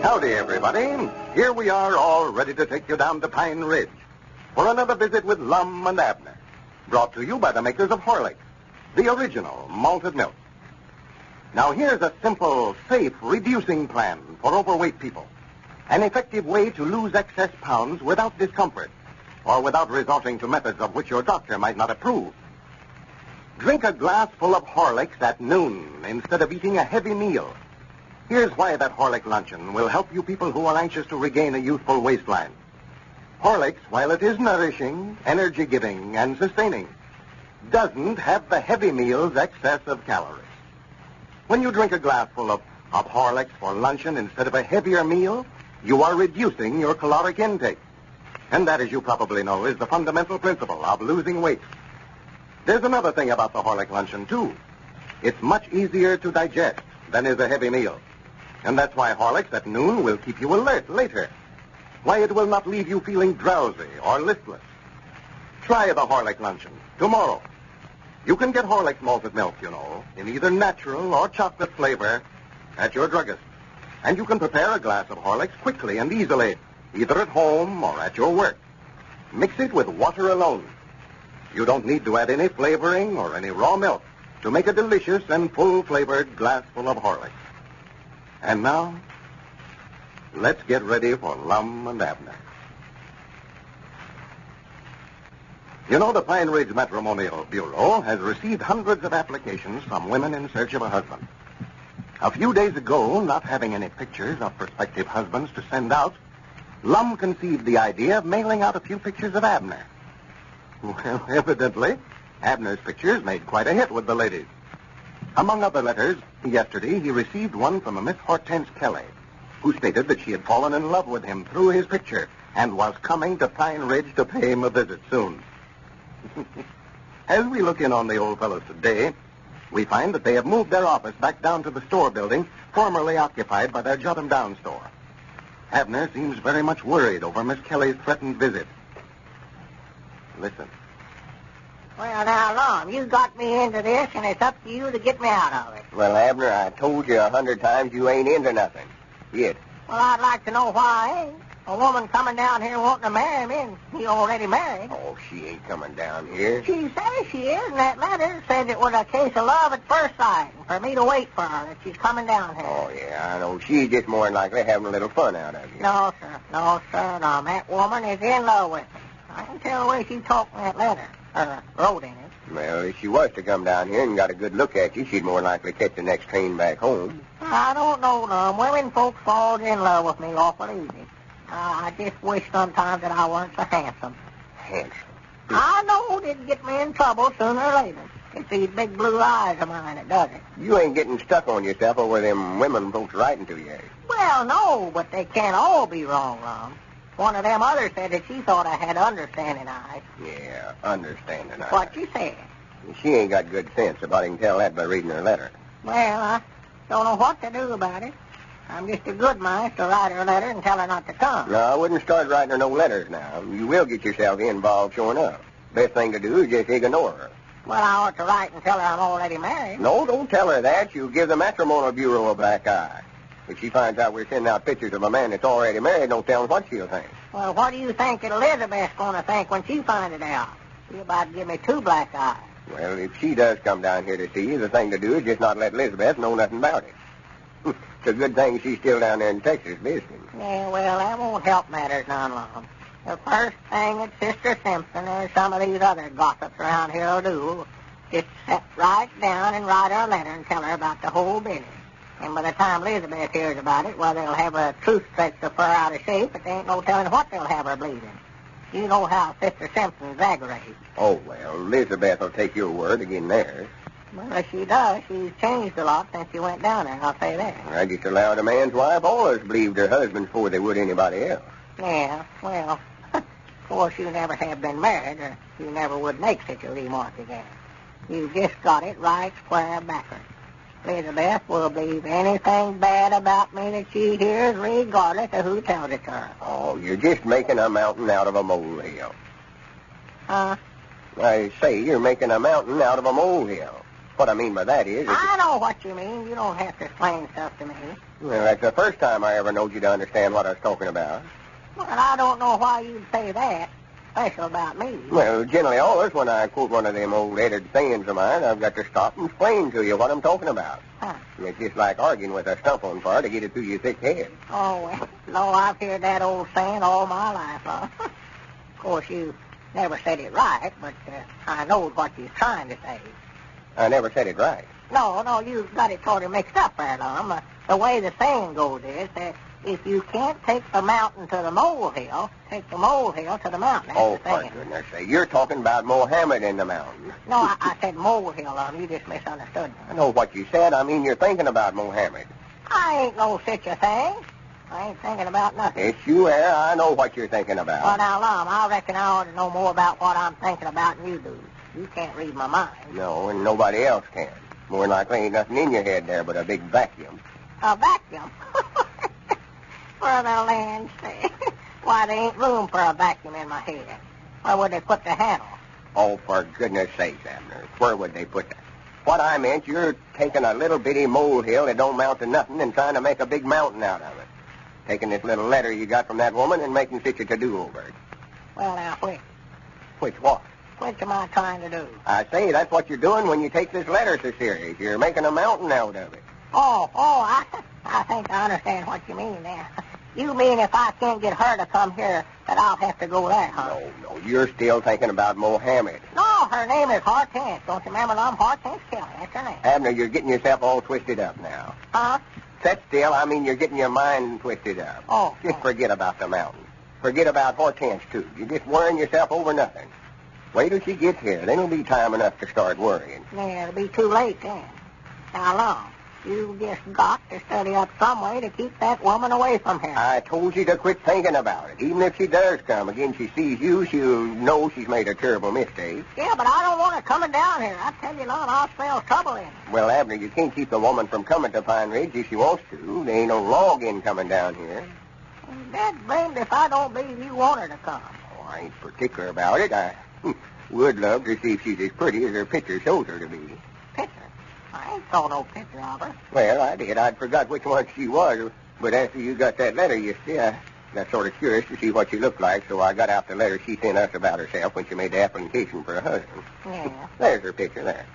Howdy, everybody. Here we are, all ready to take you down to Pine Ridge for another visit with Lum and Abner, brought to you by the makers of Horlicks, the original malted milk. Now, here's a simple, safe, reducing plan for overweight people. An effective way to lose excess pounds without discomfort or without resorting to methods of which your doctor might not approve. Drink a glass full of Horlicks at noon instead of eating a heavy meal. Here's why that Horlick luncheon will help you people who are anxious to regain a youthful waistline. Horlicks, while it is nourishing, energy-giving, and sustaining, doesn't have the heavy meal's excess of calories. When you drink a glassful of Horlicks for luncheon instead of a heavier meal, you are reducing your caloric intake. And that, as you probably know, is the fundamental principle of losing weight. There's another thing about the Horlick luncheon, too. It's much easier to digest than is a heavy meal. And that's why Horlicks at noon will keep you alert later. Why it will not leave you feeling drowsy or listless. Try the Horlick luncheon tomorrow. You can get Horlicks malted milk, you know, in either natural or chocolate flavor at your druggist. And you can prepare a glass of Horlicks quickly and easily, either at home or at your work. Mix it with water alone. You don't need to add any flavoring or any raw milk to make a delicious and full-flavored glassful of Horlicks. And now, let's get ready for Lum and Abner. You know, the Pine Ridge Matrimonial Bureau has received hundreds of applications from women in search of a husband. A few days ago, not having any pictures of prospective husbands to send out, Lum conceived the idea of mailing out a few pictures of Abner. Well, evidently, Abner's pictures made quite a hit with the ladies. Among other letters, yesterday he received one from a Miss Hortense Kelly, who stated that she had fallen in love with him through his picture and was coming to Pine Ridge to pay him a visit soon. As we look in on the old fellows today, we find that they have moved their office back down to the store building formerly occupied by their Jot Em Down store. Abner seems very much worried over Miss Kelly's threatened visit. Listen. Well, now, Lum, you got me into this, and it's up to you to get me out of it. Well, Abner, I told you 100 times you ain't into nothing. Yet. Well, I'd like to know why I ain't. A woman coming down here wanting to marry me, and he already married. Oh, she ain't coming down here. She says she is, and that letter said it was a case of love at first sight, and for me to wait for her, that she's coming down here. Oh, yeah, I know. She's just more than likely having a little fun out of you. No, sir. No, sir. No, that woman is in love with me. I can tell the way she talked in that letter, or wrote in it. Well, if she was to come down here and got a good look at you, she'd more than likely catch the next train back home. I don't know, Lum. Women folks falls in love with me awful easy. I just wish sometimes that I weren't so handsome. Handsome? I know it'd get me in trouble sooner or later. It's these big blue eyes of mine that does it. You ain't getting stuck on yourself over them women folks writing to you. Well, no, but they can't all be wrong, Lum. One of them others said that she thought I had understanding eyes. Yeah, understanding eyes. What you said? She ain't got good sense, about you can tell that by reading her letter. Well, I don't know what to do about it. I'm just a good mind to write her a letter and tell her not to come. No, I wouldn't start writing her no letters now. You will get yourself involved showing up. Best thing to do is just ignore her. Well, I ought to write and tell her I'm already married. No, don't tell her that. You'll give the Matrimonial Bureau a black eye. If she finds out we're sending out pictures of a man that's already married, no telling what she'll think. Well, what do you think that Elizabeth's going to think when she finds it out? She'll about give me 2 black eyes. Well, if she does come down here to see you, the thing to do is just not let Elizabeth know nothing about it. It's a good thing she's still down there in Texas visiting. Yeah, well, that won't help matters none long. The first thing that Sister Simpson or some of these other gossips around here will do is sit right down and write her a letter and tell her about the whole business. And by the time Elizabeth hears about it, well, they'll have a truth stretch the fur out of shape, but they ain't no telling what they'll have her bleeding. You know how Sister Simpson exaggerates. Oh, well, Elizabeth will take your word again theirs. Well, if she does, she's changed a lot since she went down there, I'll say that. I just allowed a man's wife always believed her husband before they would anybody else. Yeah, well, of course you never have been married, or you never would make such a remark again. You just got it right square backwards. Elizabeth will believe anything bad about me that she hears, regardless of who tells it to her. Oh, you're just making a mountain out of a molehill. Huh? I say you're making a mountain out of a molehill. What I mean by that is... I know what you mean. You don't have to explain stuff to me. Well, that's the first time I ever knowed you to understand what I was talking about. Well, I don't know why you'd say that, special about me. Well, generally always when I quote one of them old edited sayings of mine, I've got to stop and explain to you what I'm talking about. Huh. It's just like arguing with a stump on fire to get it through your thick head. Oh, well, no, I've heard that old saying all my life, huh? Of course, you never said it right, but I know what you're trying to say. I never said it right. No, you got it sort of mixed up there, Lum. The way the saying goes is that if you can't take the mountain to the molehill, take the molehill to the mountain. That's the for saying. goodness sake. You're talking about Mohammed in the mountain. No, I said molehill, Lum. You just misunderstood me. I know what you said. I mean, you're thinking about Mohammed. I ain't no such a thing. I ain't thinking about nothing. Yes, you are. I know what you're thinking about. Well, now, Lum, I reckon I ought to know more about what I'm thinking about than you do. You can't read my mind. No, and nobody else can. More likely ain't nothing in your head there but a big vacuum. A vacuum? For the land's sake. Why, there ain't room for a vacuum in my head. Where would they put the handle? Oh, for goodness sakes, Abner. Where would they put that? What I meant, you're taking a little bitty molehill that don't amount to nothing and trying to make a big mountain out of it. Taking this little letter you got from that woman and making such a to-do over it. Well, now, which? Which what? Which am I trying to do? I say, that's what you're doing when you take this letter so serious. You're making a mountain out of it. I think I understand what you mean there. You mean if I can't get her to come here, that I'll have to go there, huh? No, you're still thinking about Mohammed. No, her name is Hortense. Don't you remember, Lum? Hortense Kelly. That's her name. Abner, you're getting yourself all twisted up now. Huh? Sit still. I mean, you're getting your mind twisted up. Oh. Just forget about the mountain. Forget about Hortense, too. You're just worrying yourself over nothing. Wait till she gets here. Then it'll be time enough to start worrying. Yeah, it'll be too late then. Now, Lum, you just got to study up some way to keep that woman away from here. I told you to quit thinking about it. Even if she does come again, she sees you, she'll know she's made a terrible mistake. Yeah, but I don't want her coming down here. I tell you, Lum, I'll spell trouble in it. Well, Abner, you can't keep the woman from coming to Pine Ridge if she wants to. There ain't no log in coming down here. That's blamed if I don't believe you want her to come. Oh, I ain't particular about it. I would love to see if she's as pretty as her picture shows her to be. Picture? I ain't saw no picture of her. Well, I did. I'd forgot which one she was. But after you got that letter, you see, I got sort of curious to see what she looked like, so I got out the letter she sent us about herself when she made the application for a husband. Yeah. There's her picture there.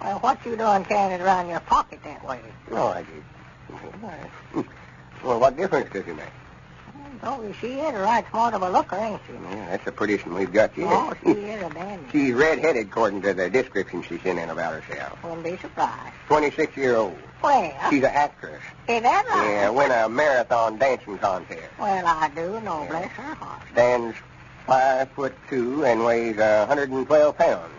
Well, what you doing carrying it around your pocket that way? No, I did. Well, what difference does it make? Oh, she is a right smart of a looker, ain't she? Yeah, that's the prettiest one we've got yet. Oh, she is a dandy. She's red-headed, according to the description she sent in about herself. Wouldn't be surprised. 26-year-old. Well, She's an actress. is that right? Yeah, win a marathon dancing contest. Well, I do know, bless her heart. Stands 5'2" and weighs 112 pounds.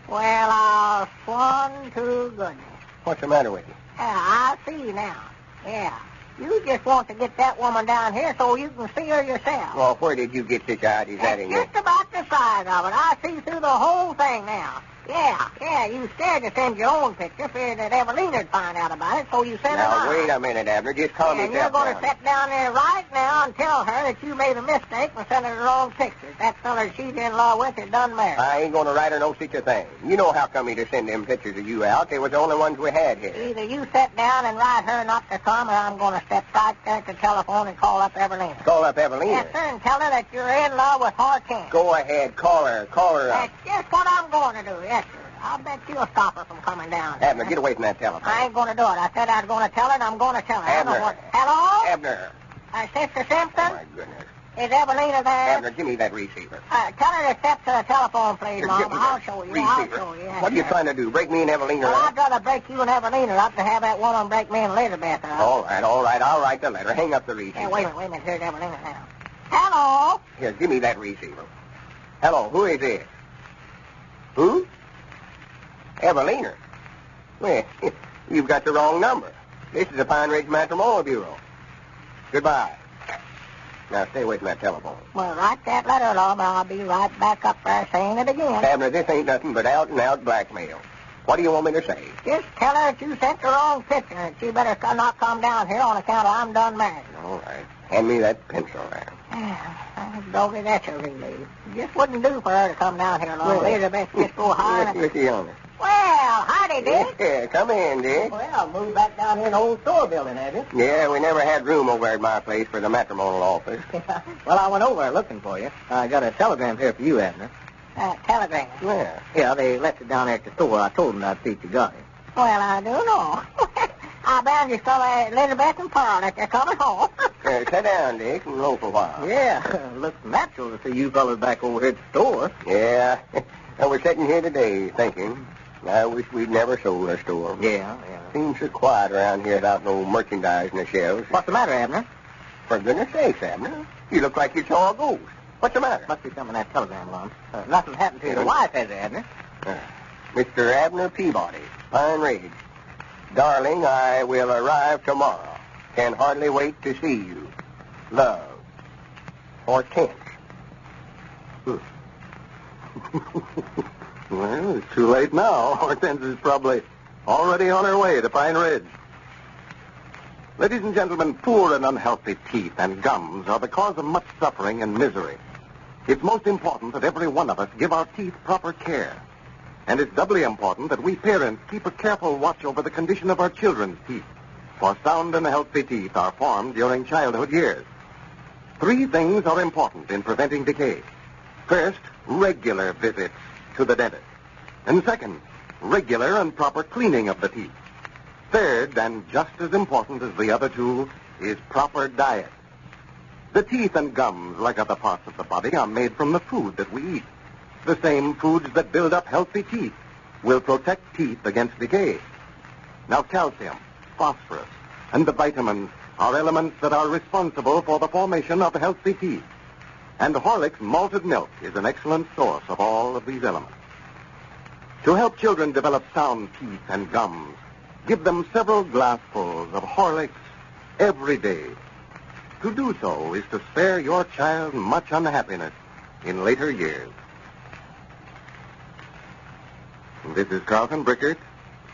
Well, I'll swan to goodness. What's the matter with you? Yeah, I see now. Yeah. You just want to get that woman down here so you can see her yourself. Well, where did you get such ideas out It's of you? just about the size of it. I see through the whole thing now. Yeah, you scared to send your own picture, feared that Evelina'd find out about it, so you sent her Now, mine. wait a minute, Abner. Just calm And yourself you're going down. to sit down there right now and tell her that you made a mistake and sent her the wrong pictures. That fella she's in love with is done married. I ain't going to write her no such a thing. You know how come me to send them pictures of you out. They was the only ones we had here. Either you sit down and write her not to come, or I'm going to step right there at the telephone and call up Evelina. Call up Evelina. Yes, sir, and tell her that you're in love with Hortense. Go ahead. Call her. Call her up. That's just what I'm going to do, yes, sir. I'll bet you'll stop her from coming down. Abner, get away from that telephone. I ain't going to do it. I said I was going to tell her, and I'm going to tell her. I don't know Abner. what... Hello? Abner. Sister Simpson? Oh, my goodness. Is Evelina there? Abner, give me that receiver. Tell her to step to the telephone, please, Here, Mom. give me I'll that show you. receiver. I'll show you. What are you trying to do? Break me and Evelina Well, up? I'd rather break you and Evelina up than have that woman break me and Elizabeth up. All right. I'll write the letter. Hang up the receiver. Yeah, wait a minute. Here's Evelina now. Hello? Here, give me that receiver. Hello, who is this? Who? Evelina. Well, you've got the wrong number. This is the Pine Ridge Matrimonial Bureau. Goodbye. Now, stay away from that telephone. Well, write that letter, Lord, and I'll be right back up there saying it again. Abner, this ain't nothing but out-and-out blackmail. What do you want me to say? Just tell her that you sent the wrong picture, and she better not come down here on account of I'm done married. All right. Hand me that pencil there. Doggy, that's a relief. It just wouldn't do for her to come down here, Lord. Elizabeth just go high. Look here on her. Well, howdy, Dick. Yeah, come in, Dick. Well, moved back down here in the old store building, have you? Yeah, we never had room over at my place for the matrimonial office. Well, I went over there looking for you. I got a telegram here for you, Abner. Telegram? Yeah. Yeah, they left it down there at the store. I told them I'd see if you got it. Well, I do know. I bound you saw Elizabeth and Pearl that they're coming home. Sit down, Dick, and roll for a while. Yeah, looks natural to see you fellas back over here at the store. Yeah. I was sitting here today thinking, I wish we'd never sold our store. Yeah. Seems so quiet around here without no merchandise in the shelves. What's the matter, Abner? For goodness sakes, Abner. You look like you saw a ghost. What's the matter? Must be something in that telegram, Lum. Nothing happened to your wife, has it, Abner? Mr. Abner Peabody, Pine Ridge. Darling, I will arrive tomorrow. Can hardly wait to see you. Love. Hortense. Well, it's too late now. Hortense is probably already on her way to Pine Ridge. Ladies and gentlemen, poor and unhealthy teeth and gums are the cause of much suffering and misery. It's most important that every one of us give our teeth proper care. And it's doubly important that we parents keep a careful watch over the condition of our children's teeth. For sound and healthy teeth are formed during childhood years. 3 things are important in preventing decay. First, regular visits to the dentist. And second, regular and proper cleaning of the teeth. Third, and just as important as the other 2, is proper diet. The teeth and gums, like other parts of the body, are made from the food that we eat. The same foods that build up healthy teeth will protect teeth against decay. Now, calcium, phosphorus, and the vitamins are elements that are responsible for the formation of healthy teeth. And Horlick's malted milk is an excellent source of all of these elements. To help children develop sound teeth and gums, give them several glassfuls of Horlicks every day. To do so is to spare your child much unhappiness in later years. This is Carlton Brickert,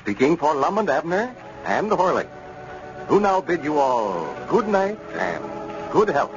speaking for Lum and Abner and the Horlicks, who now bid you all good night and good health.